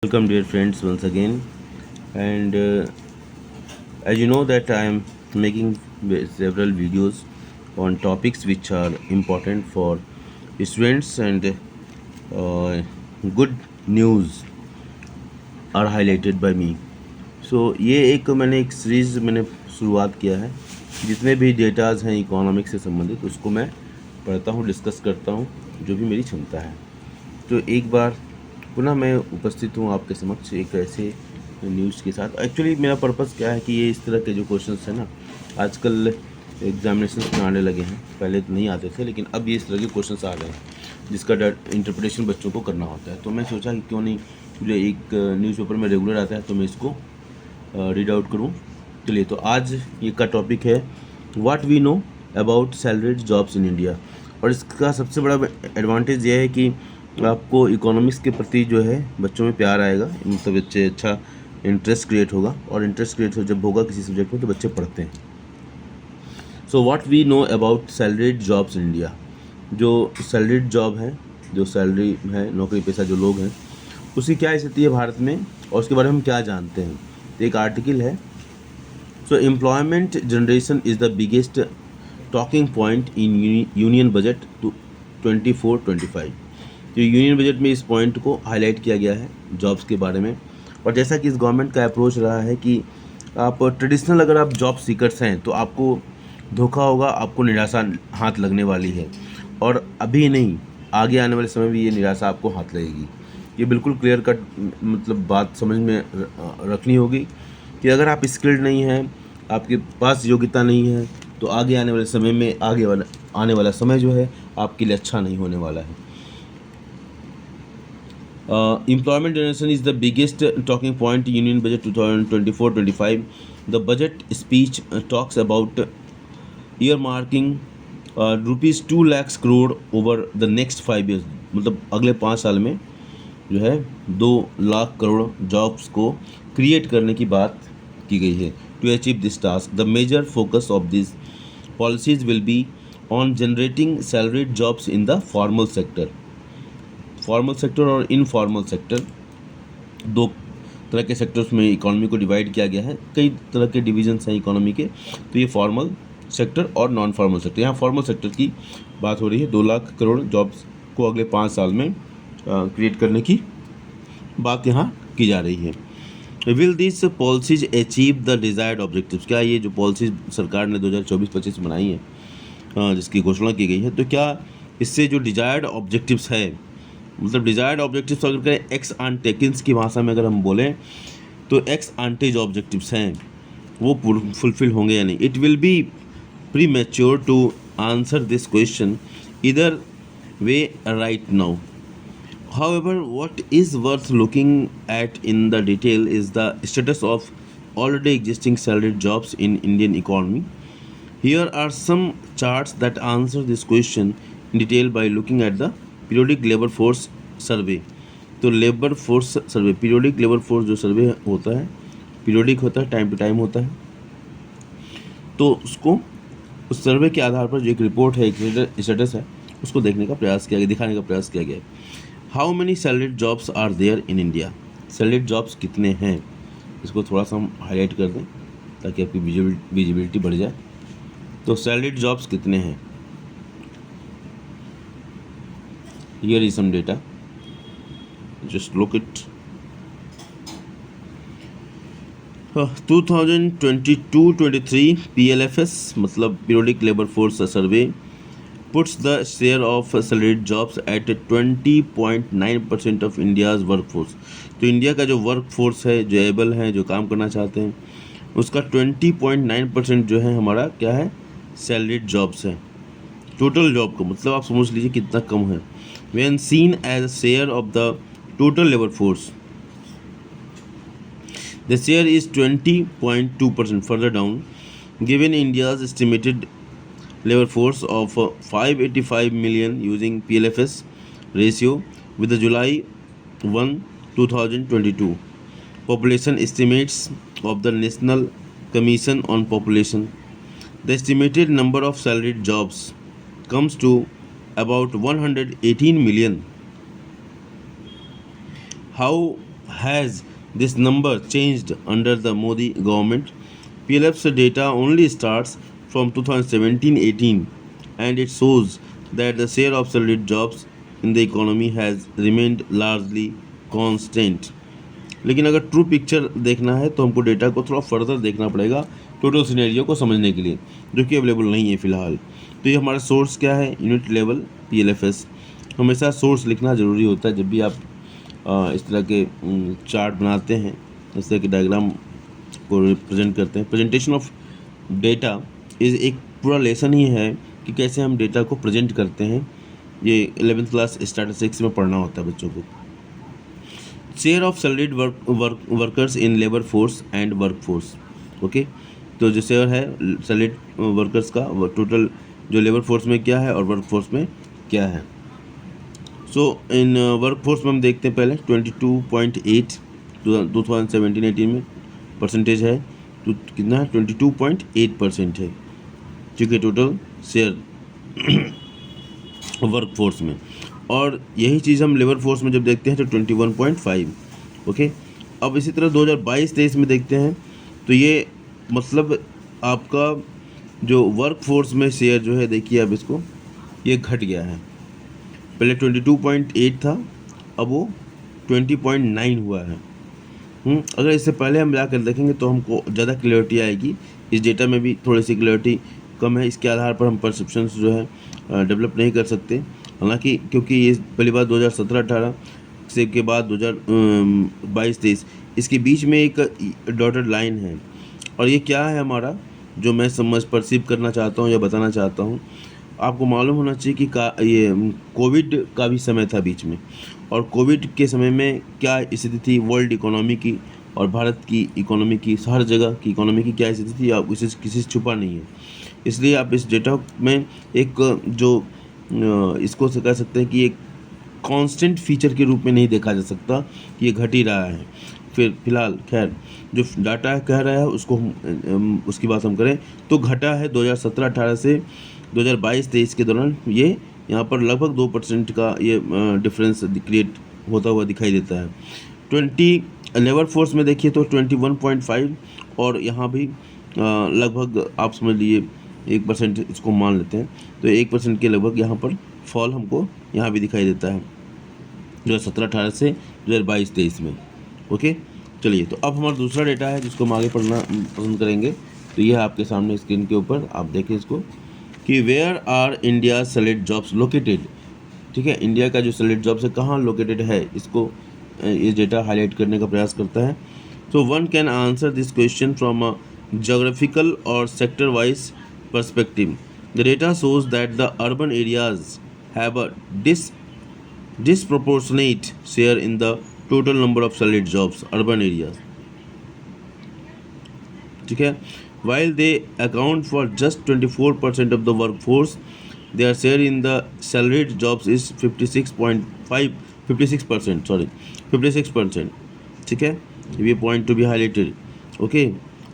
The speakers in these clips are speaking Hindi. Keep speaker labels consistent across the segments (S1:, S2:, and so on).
S1: Welcome dear friends once again, and as you know that I am making several videos on topics which are important for students, and good news are highlighted by me. So ये मैंने एक सीरीज़ शुरुआत किया है, जितने भी डेटाज हैं इकोनॉमिक्स से संबंधित उसको मैं पढ़ता हूँ, डिस्कस करता हूँ, जो भी मेरी क्षमता है। तो एक बार पुनः मैं उपस्थित हूँ आपके समक्ष एक ऐसे न्यूज़ के साथ। एक्चुअली मेरा पर्पज़ क्या है कि ये इस तरह के जो क्वेश्चंस हैं ना, आजकल एग्जामिनेशंस में आने लगे हैं। पहले तो नहीं आते थे, लेकिन अब ये इस तरह के क्वेश्चंस आ गए हैं जिसका इंटरप्रिटेशन बच्चों को करना होता है। तो मैं सोचा कि क्यों नहीं, जो एक न्यूज़पेपर में रेगुलर आता है तो मैं इसको रीड आउट करूँ। चलिए, तो आज ये का टॉपिक है what we know about salaried jobs in India. और इसका सबसे बड़ा एडवांटेज ये है कि आपको इकोनॉमिक्स के प्रति जो है बच्चों में प्यार आएगा, मतलब बच्चे अच्छा इंटरेस्ट क्रिएट होगा, और इंटरेस्ट क्रिएट जब होगा किसी सब्जेक्ट में तो बच्चे पढ़ते हैं। So what we know about salaried jobs in India. जो सैलरीड जॉब है, जो सैलरी है, नौकरी पेशा जो लोग हैं, उसकी क्या स्थिति है भारत में और उसके बारे में हम क्या जानते हैं। तो एक आर्टिकल है, so employment generation is the biggest talking point in union budget 24-25। तो यूनियन बजट में इस पॉइंट को हाईलाइट किया गया है जॉब्स के बारे में। और जैसा कि इस गवर्नमेंट का अप्रोच रहा है कि आप ट्रेडिशनल अगर आप जॉब सीकर्स हैं तो आपको धोखा होगा, आपको निराशा हाथ लगने वाली है, और अभी नहीं, आगे आने वाले समय में ये निराशा आपको हाथ लगेगी। ये बिल्कुल क्लियर कट मतलब बात समझ में रखनी होगी कि अगर आप स्किल्ड नहीं हैं, आपके पास योग्यता नहीं है, तो आगे आने वाले समय में आने वाला समय जो है आपके लिए अच्छा नहीं होने वाला है। Employment generation is the biggest talking point in Union Budget 2024-25. The budget speech talks about earmarking rupees 2 lakhs crore over the next 5 years. मतलब अगले 5 साल में जो है 2 लाख करोड़ जॉब्स को क्रिएट करने की बात की गई है। To achieve this task, the major focus of this policies will be on generating salaried jobs in the formal sector. Formal sector और इनफॉर्मल सेक्टर, दो तरह के सेक्टर्स में इकोनॉमी को डिवाइड किया गया है। कई तरह के डिविजन्स हैं इकोनॉमी के, तो ये फॉर्मल सेक्टर और नॉन फॉर्मल सेक्टर। यहाँ फॉर्मल सेक्टर की बात हो रही है। 2 लाख करोड़ जॉब्स को अगले 5 साल में क्रिएट करने की बात यहाँ की जा रही है। Will this policies achieve the desired objectives. क्या ये जो पॉलिसीज सरकार ने 2024-25 बनाई है, जिसकी घोषणा की गई है, तो क्या इससे जो डिज़ायर्ड ऑब्जेक्टिव्स है, मतलब डिज़ायर्ड ऑब्जेक्टिव्स अगर करें एक्स आंटेकिन्स की भाषा में अगर हम बोलें तो एक्स आंटे जो ऑब्जेक्टिव्स हैं वो फुलफिल होंगे या नहीं। It will be premature to answer this question either way right now. However, what is worth looking at in the detail is the status of already existing salaried jobs in Indian economy. Here are some charts that answer this question in detail by looking at the periodic labor force survey. तो लेबर फोर्स सर्वे, पीरियोडिक लेबर फोर्स जो सर्वे होता है, पीरियोडिक होता है, टाइम टू टाइम होता है, तो उसको उस सर्वे के आधार पर जो एक रिपोर्ट है, एक स्टेटस है, उसको देखने का प्रयास किया गया, दिखाने का प्रयास किया गया है। How many salaried jobs are there in India. Salaried jobs कितने हैं, इसको थोड़ा सा हम हाईलाइट कर दें ताकि आपकी विजिबिलिटी बढ़ जाए। तो सैलरीड जॉब्स कितने हैं, here is some data, just look it. 2022-23 PLFS मतलब periodic labour force survey puts the share of salaried jobs at 20.9% of India's workforce। तो इंडिया का जो वर्क फोर्स है, जो एबल है, जो काम करना चाहते हैं, उसका 20.9% जो है हमारा क्या है, सैलरीड जॉब्स है। टोटल जॉब का मतलब आप समझ लीजिए कितना कम है। When seen as a share of the total labour force, the share is 20.2%, further down. Given India's estimated labor force of 585 million using PLFS ratio with the July 1, 2022 population estimates of the National Commission on Population, the estimated number of salaried jobs comes to about 118 million. How has this number changed under the Modi government? PLF's data only starts from 2017-18 and it shows that the share of salaried jobs in the economy has remained largely constant. लेकिन अगर ट्रू पिक्चर देखना है तो हमको डेटा को थोड़ा फर्दर देखना पड़ेगा टोटल सिनेरियो को समझने के लिए, जो कि अवेलेबल नहीं है फ़िलहाल। तो ये हमारा सोर्स क्या है? Unit level PLFS। हमेशा सोर्स लिखना ज़रूरी होता है जब भी आप इस तरह के चार्ट बनाते हैं, इस तरह के डायग्राम को रिप्रेजेंट करते हैं। प्रेजेंटेशन ऑफ डेटा इज़ एक पूरा लेसन ही है कि कैसे हम डेटा को प्रेजेंट करते हैं। ये 11th क्लास स्टैटिस्टिक्स में पढ़ना होता है बच्चों को। Share of salaried workers in labour force and work force. Okay, तो जो शेयर है सैलरीड वर्कर्स का वो टोटल जो लेबर फोर्स में क्या है और वर्क फोर्स में क्या है। सो इन वर्क फोर्स में हम देखते हैं पहले 22.8 2017-18 में परसेंटेज है, तो कितना है? 22.8% है, ठीक है, टोटल शेयर वर्क फोर्स में। और यही चीज़ हम लेबर फोर्स में जब देखते हैं तो 21.5। ओके, अब इसी तरह 2022-23 में देखते हैं तो ये मतलब आपका जो वर्क फोर्स में शेयर जो है, देखिए अब इसको ये घट गया है। पहले 22.8 था, अब वो 20.9 हुआ है। अगर इससे पहले हम जाकर देखेंगे तो हमको ज़्यादा क्लियरिटी आएगी। इस डेटा में भी थोड़ी सी क्लियरिटी कम है, इसके आधार पर हम परसेप्शंस जो है डेवलप नहीं कर सकते। हालांकि क्योंकि ये पहली बार 2017-18 से के बाद 2022-23 इसके बीच में एक डॉटेड लाइन है, और ये क्या है हमारा, जो मैं समझ परसीव करना चाहता हूँ या बताना चाहता हूँ। आपको मालूम होना चाहिए कि ये कोविड का भी समय था बीच में, और कोविड के समय में क्या स्थिति थी वर्ल्ड इकोनॉमी की और भारत की इकोनॉमी की, हर जगह की इकोनॉमी की क्या स्थिति थी, आप इसे किसी से छुपा नहीं है। इसलिए आप इस डेटा में एक जो इसको से कह सकते हैं कि एक कांस्टेंट फीचर के रूप में नहीं देखा जा सकता कि ये घट ही रहा है। फिर फिलहाल खैर जो डाटा कह रहा है उसको उसकी बात हम करें तो घटा है 2017-18 से 2022-23 के दौरान। ये यहाँ पर लगभग 2% का ये डिफरेंस क्रिएट होता हुआ दिखाई देता है। 20 लेबर फोर्स में देखिए तो 21.5, और यहाँ भी लगभग आप समझ लिए 1% इसको मान लेते हैं, तो 1% के लगभग यहाँ पर फॉल हमको यहाँ भी दिखाई देता है 2017-18 से 2022-23 में। ओके, चलिए, तो अब हमारा दूसरा डेटा है जिसको हम आगे पढ़ना पसंद करेंगे। तो ये आपके सामने स्क्रीन के ऊपर आप देखें इसको कि where are India salaried jobs located. ठीक है, इंडिया का जो सैलरीड जॉब्स है कहाँ लोकेटेड है, इसको ये डेटा हाईलाइट करने का प्रयास करता है। So one can answer this question from a geographical or sector-wise perspective. The data shows that the urban areas have a disproportionate share in the total number of salaried jobs. Urban areas, ठीक है, while they account for just 24% of the workforce, their share in the salaried jobs is 56%. ठीक है, ये point to be highlighted. Okay,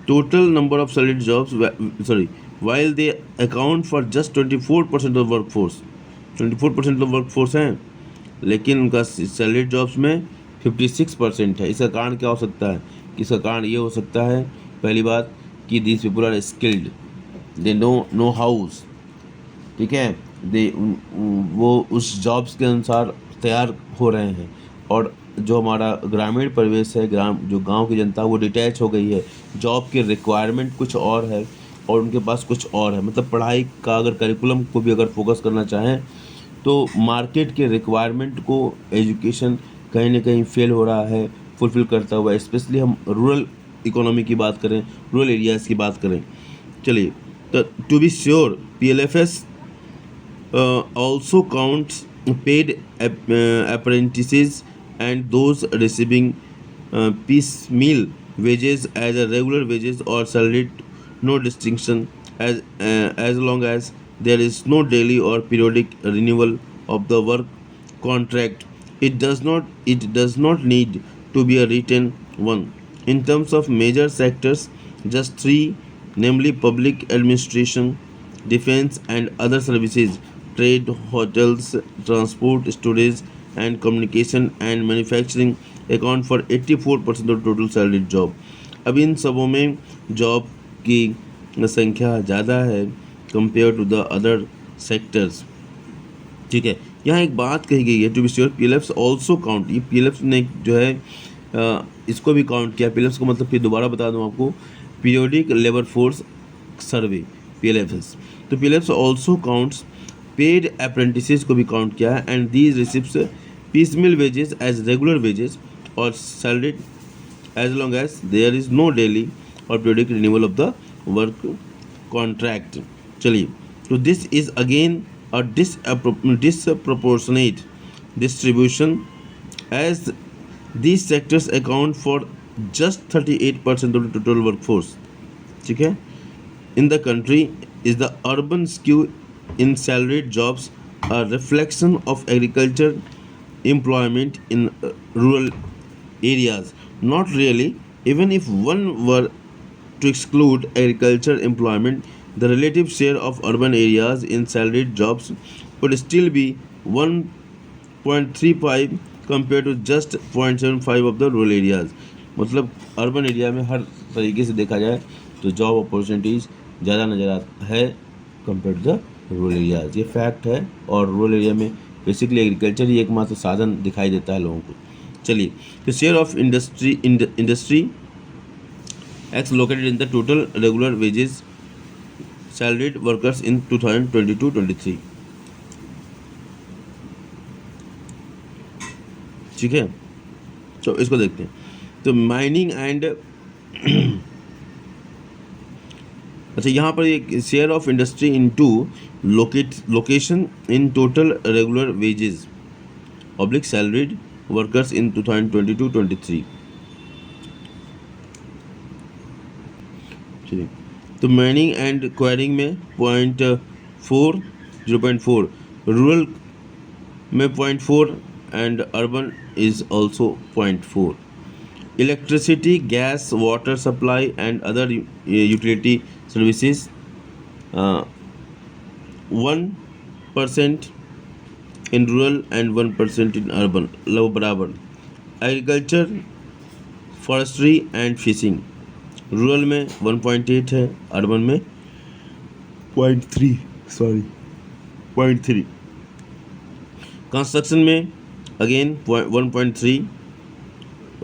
S1: total number of salaried jobs while they account for just 24% of workforce, 24% of workforce हैं, लेकिन उनका सैलरीड जॉब्स में 56% है। इसका कारण क्या हो सकता है? इसका कारण ये हो सकता है, पहली बात कि this people are skilled, they know house, ठीक है, दे वो उस जॉब्स के अनुसार तैयार हो रहे हैं, और जो हमारा ग्रामीण परिवेश है, जो गांव की जनता वो डिटैच हो गई है, जॉब के रिक्वायरमेंट कुछ और है और उनके पास कुछ और है। मतलब पढ़ाई का अगर करिकुलम को भी अगर फोकस करना चाहें तो मार्केट के रिक्वायरमेंट को एजुकेशन कहीं ना कहीं फेल हो रहा है फुलफ़िल करता हुआ, स्पेशली हम रूरल इकोनॉमी की बात करें, रूरल एरियाज़ की बात करें। चलिए, तो to be sure PLFS also counts paid apprentices and those receiving piecemeal wages as a regular wages or salaried, no distinction, as long as there is no daily or periodic renewal of the work contract. It does not need to be a written one. In terms of major sectors, just three, namely public administration, defense and other services, trade, hotels, transport, storage and communication, and manufacturing account for 84% of total salaried job. अब इन सबों में जॉब की संख्या ज़्यादा है compare to the other sectors. ठीक है, यहाँ एक बात कही गई है to be sure PLFS also count. ये पीएलएफ्स ने जो है इसको भी काउंट किया। पीएलएफ्स को मतलब फिर दोबारा बता दूँ आपको, periodic labour force survey, PLFS. तो PLFS also counts paid apprentices को भी काउंट किया है and these receipts piecemeal wages as regular wages और salaried as long as there is no daily और periodic renewal of the work contract. चलिए, तो this is again a disproportionate distribution as these sectors account for just 38% of the total workforce. ठीक है, in the country is the urban skew in salaried jobs a reflection of agriculture employment in rural areas? Not really. Even if one were to exclude agriculture employment, the relative share of urban areas in salaried jobs would still be 1.35 compared to just 0.75 of the rural areas. मतलब अर्बन एरिया में हर तरीके से देखा जाए तो जॉब अपॉर्चुनिटीज़ ज़्यादा नज़र आता है compare to the rural areas. ये फैक्ट है, और रूरल एरिया में बेसिकली एग्रीकल्चर ही एकमात्र साधन दिखाई देता है लोगों को। चलिए, तो share of industry ex located in the total regular wages salaried workers in 2022-23। ठीक है, तो इसको देखते हैं। तो माइनिंग एंड अच्छा, यहाँ पर एक share of industry in to location in total regular wages oblique salaried workers in 2022-23। चलिए, तो माइनिंग एंड क्वायरिंग में 0.4, रूरल में 0.4 and urban is also 0.4। Electricity, gas, water supply and other utility services 1% in rural and 1% in urban, लगभग बराबर। Agriculture, forestry and fishing rural में 1.8 है, अर्बन में 0.3। कंस्ट्रक्शन में अगेन 1.3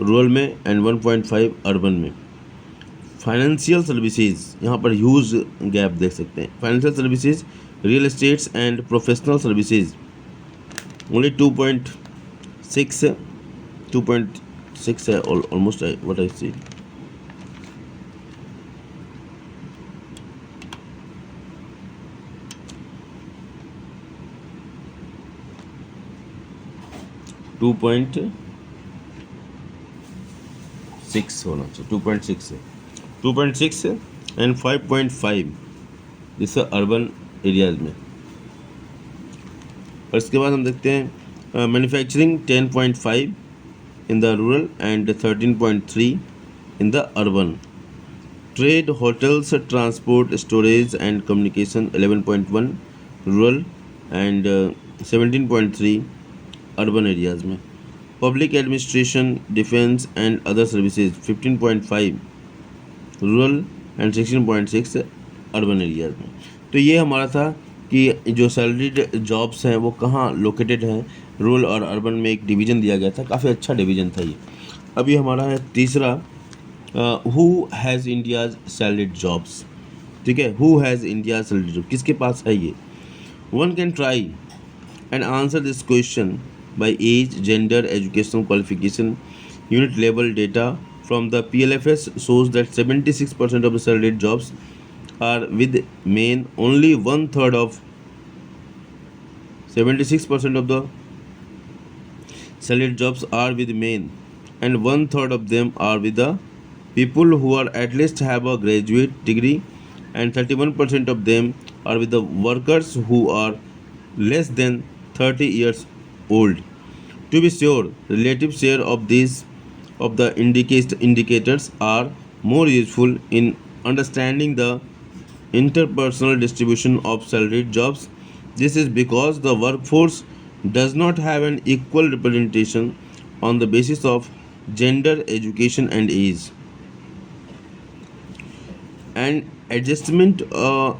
S1: रूरल में एंड 1.5 अर्बन में। फाइनेंशियल सर्विसेज, यहाँ पर ह्यूज गैप देख सकते हैं। Financial services, real estates and professional services only 2.6 है almost what I C. Two point six होना चाहिए, 2.6 है, 2.6 एंड 5.5 जैसे अर्बन एरियाज में। और इसके बाद हम देखते हैं manufacturing 10.5 in the rural and 13.3 in the urban. Trade, hotels, transport, storage and communication 11.1 rural and 17.3 urban areas में। Public administration, defence and other services 15.5 rural and 16.6 urban areas में। तो ये हमारा था कि जो सैलरीड जॉब्स हैं वो कहाँ लोकेटेड हैं, रूरल और अर्बन में एक डिवीज़न दिया गया था, काफ़ी अच्छा डिवीज़न था ये। अभी हमारा है तीसरा, who has India's salaried jobs. ठीक है, who has India salaried job, किसके पास है ये। One can try and answer this question by age, gender, educational qualification, unit level data from the PLFS shows that 76% of the salaried jobs are with men. Only 1/3 of 76% of the salaried jobs are with men, and 1/3 of them are with the people who are at least have a graduate degree, and 31% of them are with the workers who are less than 30 years old. To be sure, relative share of these of the indicators are more useful in understanding the interpersonal distribution of salaried jobs. This is because the workforce does not have an equal representation on the basis of gender, education, and age. And adjustment of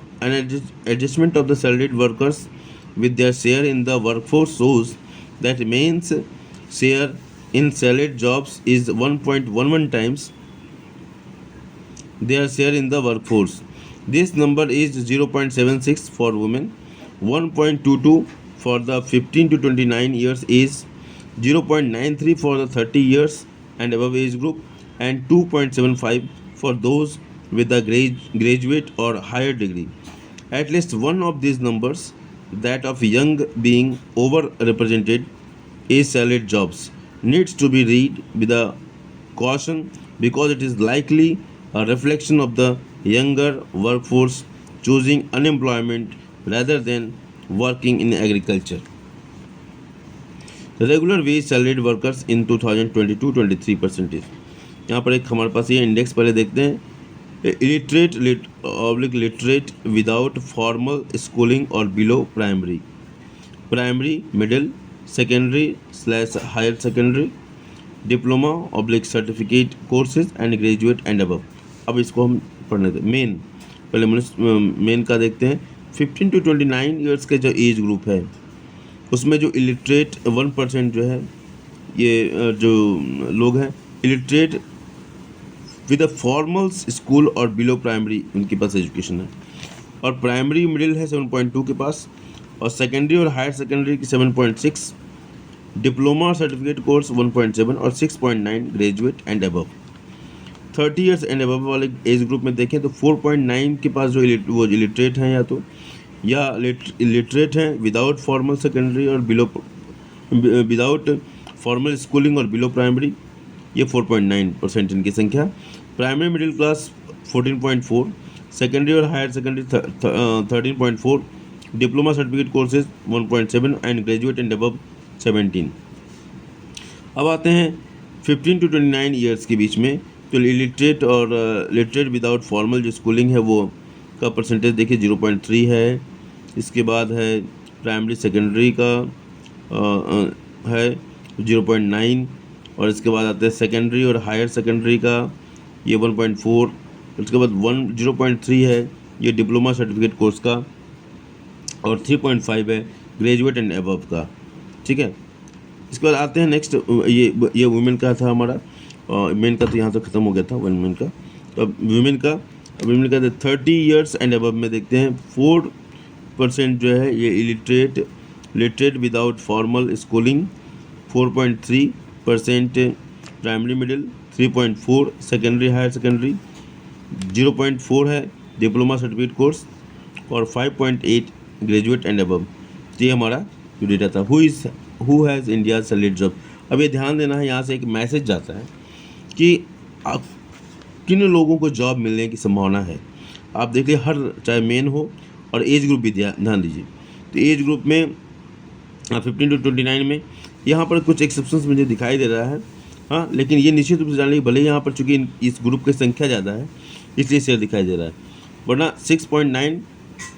S1: the salaried workers with their share in the workforce shows that men's share in salaried jobs is 1.11 times their share in the workforce. This number is 0.76 for women, 1.22 for the 15 to 29 years age, 0.93 for the 30 years and above age group, and 2.75 for those with a graduate or higher degree. At least one of these numbers, that of young being overrepresented is salaried jobs, needs to be read with a caution because it is likely a reflection of the younger workforce choosing unemployment rather than working in agriculture. Regular wage salaried workers in 2022-23 percentage. यहाँ पर एक हमारे पास ये इंडेक्स पहले देखते हैं। Illiterate literate without formal schooling और below primary, primary, middle, secondary slash higher secondary, diploma oblique certificate courses and graduate and above. अब इसको हम पढ़ने दें। मेन पहले मेन का देखते हैं। 15 to 29 ईयर्स के जो एज ग्रुप है उसमें जो इलिटरेट 1% जो है, ये जो लोग हैं illiterate with a formal school और बिलो प्राइमरी, उनके पास एजुकेशन है। और प्राइमरी मिडिल है 7.2 के पास, और सेकेंडरी और हायर सेकेंडरी की 7.6, डिप्लोमा सर्टिफिकेट कोर्स 1.7 और 6.9 graduate and above. 30 years and above वाले एज ग्रुप में देखें तो 4.9 के पास जो वो इलिटरेट हैं या लिटरेट हैं विदाउट फॉर्मल सेकेंडरी और बिलो विदाउट फॉर्मल स्कूलिंग और बिलो प्राइमरी, ये 4.9% इनकी संख्या। प्राइमरी मिडिल क्लास 14.4, सेकेंडरी और higher secondary 13.4, diploma certificate courses 1.7 and graduate and above 17। अब आते हैं 15 to 29 ईयर्स के बीच में, तो इलिटरेट और लिटरेट विदाउट फॉर्मल जो स्कूलिंग है वो का परसेंटेज देखिए 0.3 है। इसके बाद है प्राइमरी सेकेंडरी का है 0.9, और इसके बाद आते हैं सेकेंडरी और हायर सेकेंडरी का ये 1.4, उसके बाद 0.3 है ये डिप्लोमा सर्टिफिकेट कोर्स का, और 3.5 है ग्रेजुएट एंड अबव का। ठीक है, इसके बाद आते हैं नेक्स्ट, ये वुमेन का था हमारा, मेन का तो यहाँ तो ख़त्म हो गया था वुमेन का। तो अब वुमेन का 30 ईयर्स एंड अबव में देखते हैं 4% जो है ये literate without formal schooling, 4.3% primary middle, 3.4 secondary higher secondary, 0.4 है डिप्लोमा सर्टिफिकेट कोर्स, और 5.8 ग्रेजुएट एंड अबव। ये हमारा जो डेटा था। Who has India salaried job. अब ये ध्यान देना है, यहाँ से एक मैसेज जाता है कि किन लोगों को जॉब मिलने की संभावना है। आप देखिए हर चाहे मेन हो और एज ग्रुप भी ध्यान दीजिए। तो एज ग्रुप में 15 to 29 में यहाँ पर कुछ एक्सेप्शंस मुझे दिखाई दे रहा है, हाँ, लेकिन ये निश्चित रूप से जान लीजिए, भले यहाँ पर चूँकि इस ग्रुप की संख्या ज़्यादा है इसलिए शेयर दिखाई दे रहा है, वरना 6.9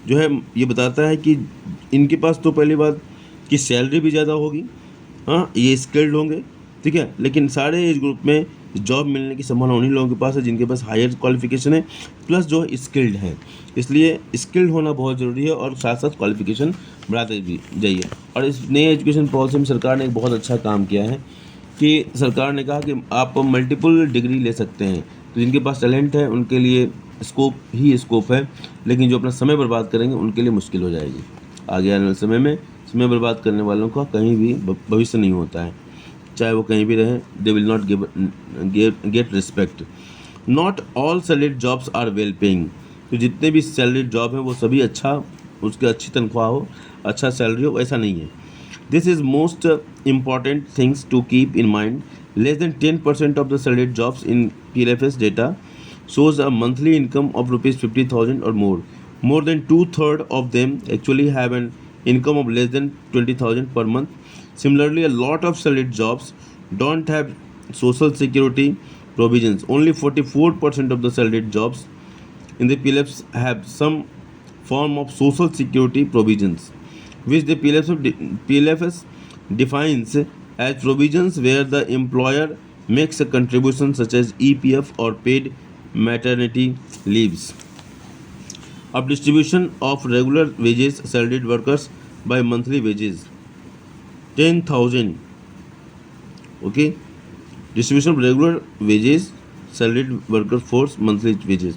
S1: जो है ये बताता है कि इनके पास तो पहली बात कि सैलरी भी ज़्यादा होगी, हाँ, ये स्किल्ड होंगे, ठीक है, लेकिन सारे एज ग्रुप में जॉब मिलने की संभावना उन्हीं लोगों के पास है जिनके पास हायर क्वालिफिकेशन है प्लस जो स्किल्ड है। इसलिए स्किल्ड होना बहुत ज़रूरी है और साथ साथ क्वालिफिकेशन बढ़ाते भी जाइए। और इस नई एजुकेशन पॉलिसी में सरकार ने एक बहुत अच्छा काम किया है कि सरकार ने कहा कि आप मल्टीपल डिग्री ले सकते हैं, तो जिनके पास टैलेंट है उनके लिए स्कोप है, लेकिन जो अपना समय बर्बाद करेंगे उनके लिए मुश्किल हो जाएगी। आगे आने वाले समय में समय बर्बाद करने वालों का कहीं भी भविष्य नहीं होता है, चाहे वो कहीं भी रहें, they will not get respect. Not all salaried jobs are well paying. तो जितने भी सैलरीड जॉब हैं वो सभी उसके अच्छी तनख्वाह हो, अच्छा सैलरी हो, ऐसा नहीं है। This is most important things to keep in mind. Less than 10% of the salaried jobs in PLFS data shows a monthly income of rupees 50,000 or more. More than 2/3 of them actually have an income of less than 20,000 per month. Similarly, a lot of salaried jobs don't have social security provisions. Only 44% of the salaried jobs in the PLFs have some form of social security provisions, which the PLFS defines as provisions where the employer makes a contribution such as EPF or paid maternity leaves. Of distribution of regular wages salaried workers by monthly wages 10,000. Okay, distribution of regular wages salaried worker force monthly wages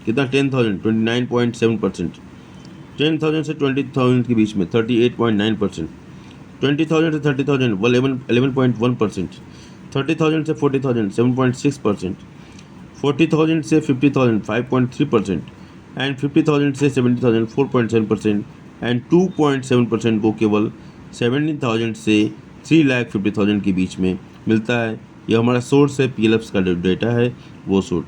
S1: कितना 10,000 29.7%. 10,000 से 20,000 के बीच में 38.9%. 20,000 से 30,000 11.1%. 30,000 से 40,000 7.6%. 40,000 से 50,000 5.3%. एंड 50,000 से 70,000 4.7%. एंड 2.7% को केवल 70,000 से 3,50,000 के बीच में मिलता है. ये हमारा सोर्स है, PLFs का डेटा है वो सोर्स.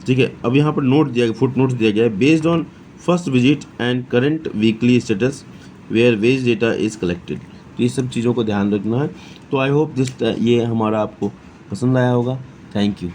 S1: ठीक है, अब यहाँ पर नोट दिया गया, फुट नोट्स दिया गया है based on first visit and current weekly status where wage data is collected. तो ये सब चीज़ों को ध्यान रखना है. तो आई होप ये हमारा आपको पसंद आया होगा. Thank you.